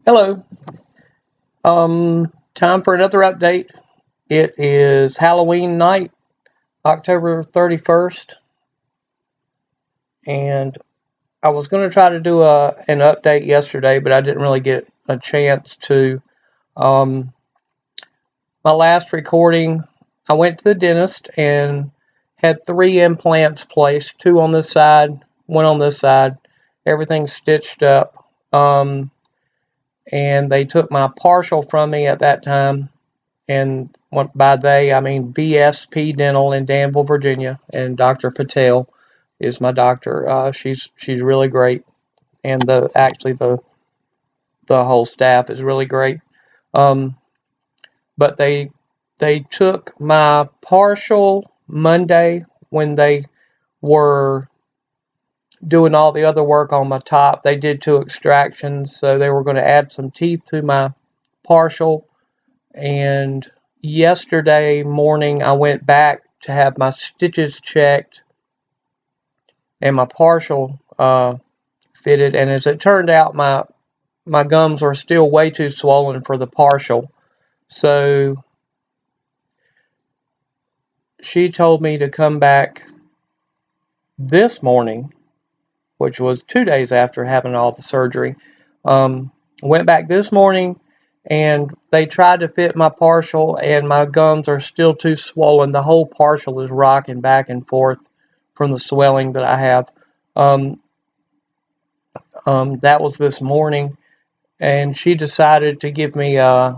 Hello. Time for another update. It is Halloween night, October 31st, and I was going to try to do an update yesterday, but I didn't really get a chance to. Um, my last recording, I went to the dentist and had 3 implants placed, 2 on this side, 1 on this side, everything stitched up. And they took my partial from me at that time. And by they, I mean VSP Dental in Danville, Virginia, and Dr. Patel is my doctor. She's really great, and the whole staff is really great. Um, but they took my partial Monday when they were doing all the other work on my top. They did 2 extractions, so they were going to add some teeth to my partial. And yesterday morning, I went back to have my stitches checked and my partial fitted. And as it turned out, my gums are still way too swollen for the partial. So she told me to come back this morning, which was 2 days after having all the surgery. Went back this morning and they tried to fit my partial, and my gums are still too swollen. The whole partial is rocking back and forth from the swelling that I have. Um, that was this morning, and she decided to give me I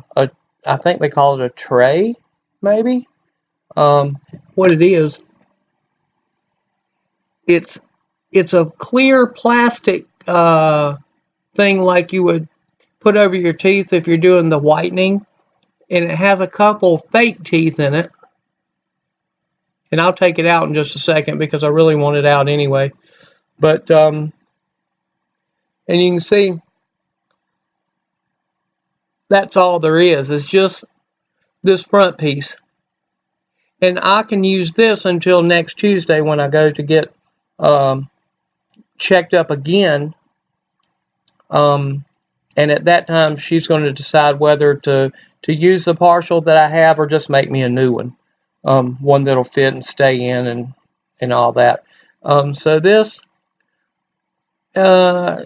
think they call it a tray, maybe. Um, what it is, it's it's a clear plastic thing like you would put over your teeth if you're doing the whitening, and it has a couple fake teeth in it. And I'll take it out in just a second because I really want it out anyway. But and you can see that's all there is. It's just this front piece, and I can use this until next Tuesday when I go to get um, checked up again. Um, and at that time, she's going to decide whether to use the partial that I have or just make me a new one, one that'll fit and stay in and all that. So this uh,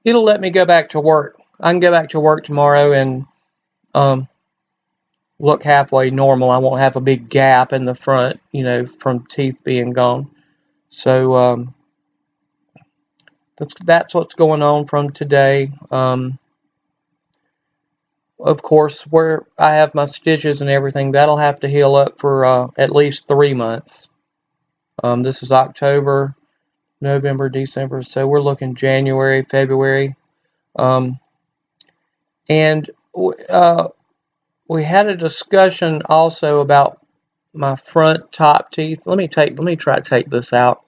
it'll let me go back to work. I can go back to work tomorrow and um, look halfway normal. I won't have a big gap in the front, from teeth being gone. So that's what's going on from today. Of course, where I have my stitches and everything, that'll have to heal up for at least 3 months. This is October, November, December, so we're looking January, February. Um, and we had a discussion also about my front top teeth. Let me try to take this out.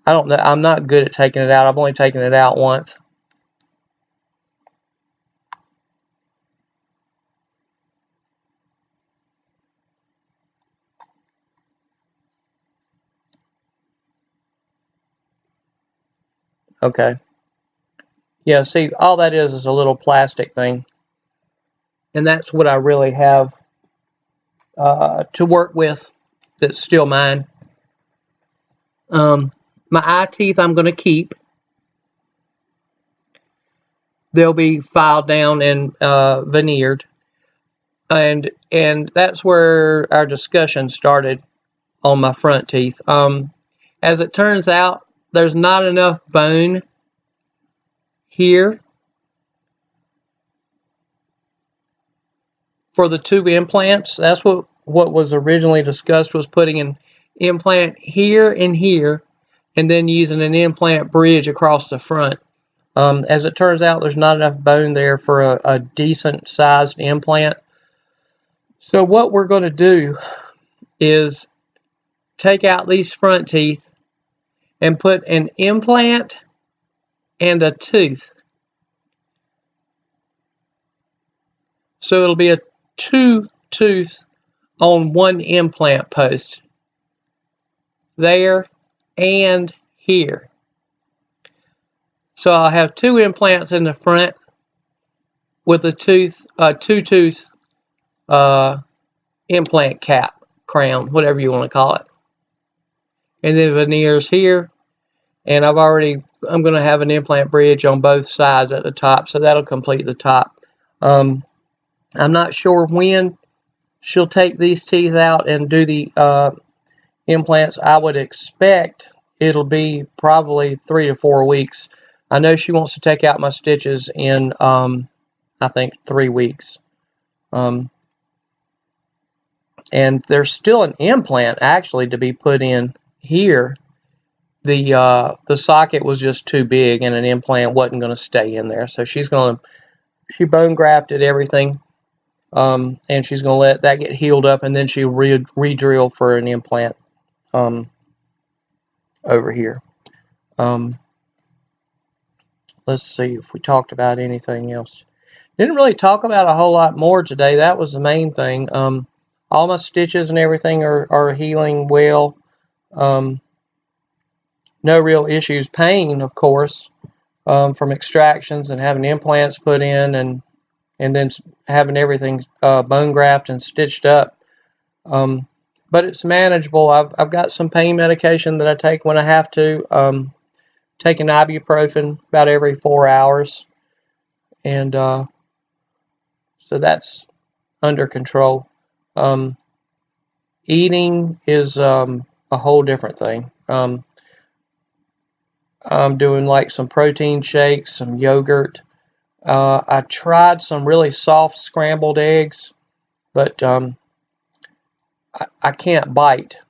I don't know. I'm not good at taking it out. I've only taken it out once. Okay. Yeah, see, all that is a little plastic thing. And that's what I really have to work with that's still mine. My eye teeth I'm going to keep. They'll be filed down and veneered. And that's where our discussion started on my front teeth. As it turns out, there's not enough bone here for the 2 implants. That's what was originally discussed, was putting an implant here and here, and then using an implant bridge across the front. As it turns out, there's not enough bone there for a decent sized implant. So what we're going to do is take out these front teeth and put an implant and a tooth. So it'll be a 2 tooth on 1 implant post. There and here. So I'll have 2 implants in the front with a two-tooth implant cap, crown, whatever you want to call it. And then veneers here. And I'm going to have an implant bridge on both sides at the top, so that'll complete the top. I'm not sure when she'll take these teeth out and do the implants. I would expect it'll be probably 3 to 4 weeks. I know she wants to take out my stitches in, I think, 3 weeks. And there's still an implant actually to be put in here. The socket was just too big, and an implant wasn't going to stay in there. So she bone grafted everything, and she's going to let that get healed up, and then she re-drill for an implant over here. Let's see if we talked about anything else. Didn't really talk about a whole lot more today. That was the main thing. All my stitches and everything are healing well. No real issues. Pain, of course, from extractions and having implants put in, and then having everything bone grafted and stitched up. But it's manageable. I've got some pain medication that I take when I have to. Take an ibuprofen about every 4 hours, and so that's under control. Eating is a whole different thing. I'm doing like some protein shakes, some yogurt. I tried some really soft scrambled eggs, but I can't bite.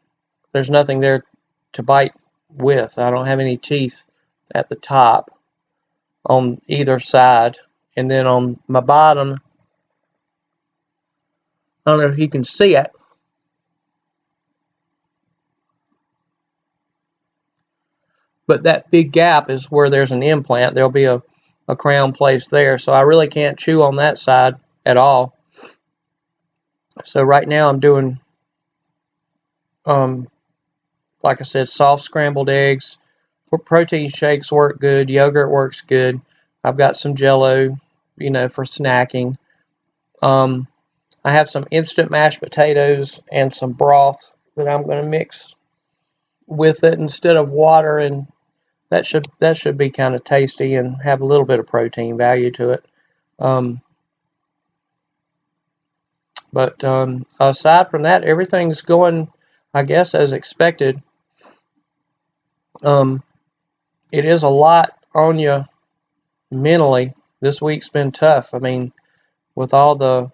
There's nothing there to bite with. I don't have any teeth at the top on either side. And then on my bottom, I don't know if you can see it, but that big gap is where there's an implant. There'll be a crown placed there, so I really can't chew on that side at all. So right now I'm doing, like I said, soft scrambled eggs. Protein shakes work good. Yogurt works good. I've got some Jello, for snacking. I have some instant mashed potatoes and some broth that I'm going to mix with it instead of water, and that should be kind of tasty and have a little bit of protein value to it. But aside from that, everything's going, I guess, as expected. It is a lot on you mentally. This week's been tough. I mean, with all the,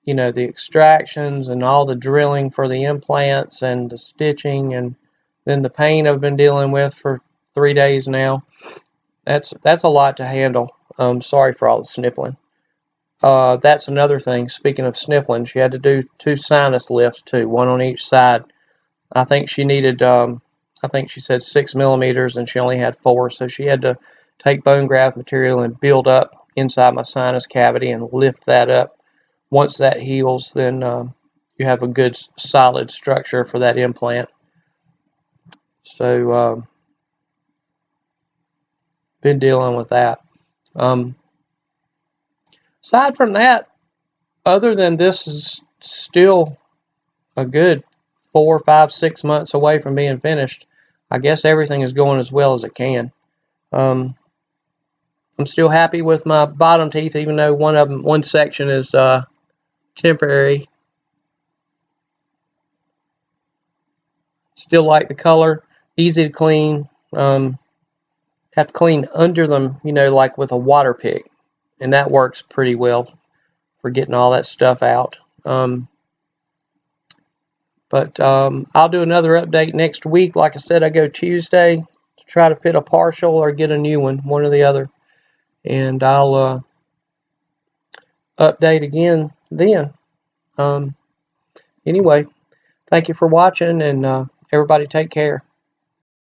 the extractions and all the drilling for the implants and the stitching, and then the pain I've been dealing with for 3 days now. That's a lot to handle. Sorry for all the sniffling. That's another thing. Speaking of sniffling, she had to do 2 sinus lifts too, 1 on each side. I think she needed, I think she said 6 millimeters, and she only had 4, so she had to take bone graft material and build up inside my sinus cavity and lift that up. Once that heals, then you have a good solid structure for that implant. So been dealing with that. Aside from that, other than this is still a good 4, 5, 6 months away from being finished, I guess everything is going as well as it can. I'm still happy with my bottom teeth, even though one section is temporary. Still like the color, easy to clean. Have to clean under them, like with a water pick, and that works pretty well for getting all that stuff out. But I'll do another update next week. Like I said, I go Tuesday to try to fit a partial or get a new one or the other. And I'll update again then. Anyway, thank you for watching, and everybody take care.